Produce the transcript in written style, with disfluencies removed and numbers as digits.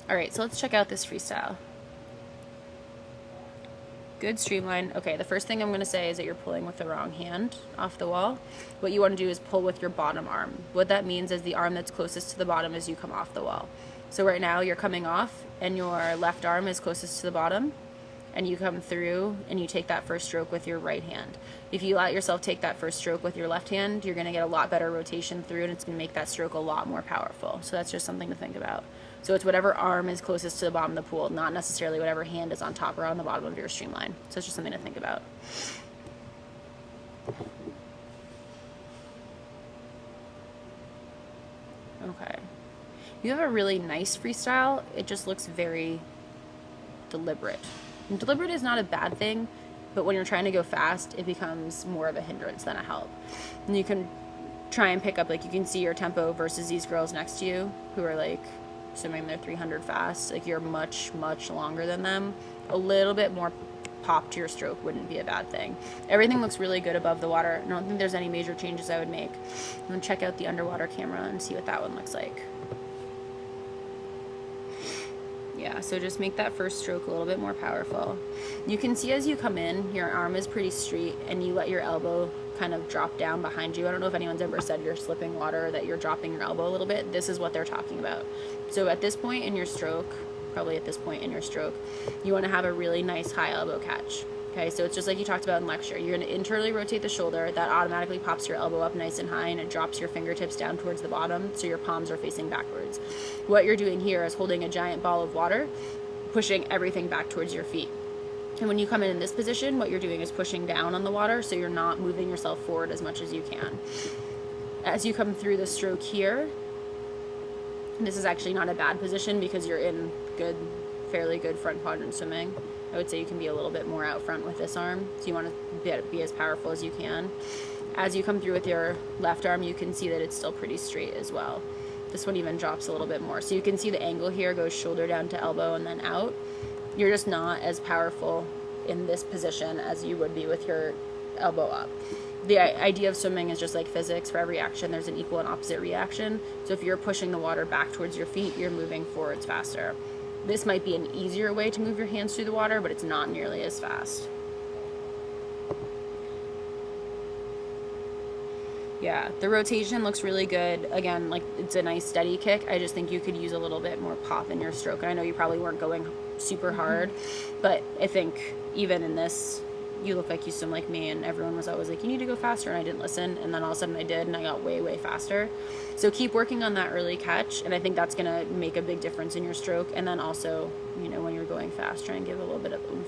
All right, so let's check out this freestyle. Good streamline. Okay, the first thing I'm going to say is that you're pulling with the wrong hand off the wall. What you want to do is pull with your bottom arm. What that means is the arm that's closest to the bottom as you come off the wall. So right now you're coming off and your left arm is closest to the bottom, and you come through and you take that first stroke with your right hand. If you let yourself take that first stroke with your left hand, you're going to get a lot better rotation through, and it's going to make that stroke a lot more powerful. So that's just something to think about. So it's whatever arm is closest to the bottom of the pool, not necessarily whatever hand is on top or on the bottom of your streamline. So it's just something to think about. Okay. You have a really nice freestyle. It just looks very deliberate. And deliberate is not a bad thing, but when you're trying to go fast, it becomes more of a hindrance than a help. And you can try and pick up, like, you can see your tempo versus these girls next to you who are like swimming their 300 fast. Like, you're much longer than them. A little bit more pop to your stroke wouldn't be a bad thing. Everything looks really good above the water. I don't think there's any major changes I would make. I'm gonna check out the underwater camera and see what that one looks like. Yeah, so just make that first stroke a little bit more powerful. You can see as you come in, your arm is pretty straight and you let your elbow kind of drop down behind you. I don't know if anyone's ever said you're slipping water or that you're dropping your elbow a little bit. This is what they're talking about. So at this point in your stroke, probably at this point in your stroke, you want to have a really nice high elbow catch. Okay, so it's just like you talked about in lecture. You're going to internally rotate the shoulder. That automatically pops your elbow up nice and high, and it drops your fingertips down towards the bottom, so your palms are facing backwards. What you're doing here is holding a giant ball of water, pushing everything back towards your feet. And when you come in this position, what you're doing is pushing down on the water, so you're not moving yourself forward as much as you can. As you come through the stroke here, this is actually not a bad position because you're in fairly good front quadrant swimming. I would say you can be a little bit more out front with this arm, so you want to be as powerful as you can. As you come through with your left arm, you can see that it's still pretty straight as well. This one even drops a little bit more. So you can see the angle here goes shoulder down to elbow and then out. You're just not as powerful in this position as you would be with your elbow up. The idea of swimming is just like physics. For every action, there's an equal and opposite reaction. So if you're pushing the water back towards your feet, you're moving forwards faster. This might be an easier way to move your hands through the water, but it's not nearly as fast. Yeah, the rotation looks really good. Again, like, it's a nice steady kick. I just think you could use a little bit more pop in your stroke. And I know you probably weren't going super hard, but I think even in this, you look like you swim like me, and everyone was always like, you need to go faster, and I didn't listen, and then all of a sudden I did, and I got way faster. So keep working on that early catch, and I think that's gonna make a big difference in your stroke. And then also, you know, when you're going fast, try and give a little bit of oomph.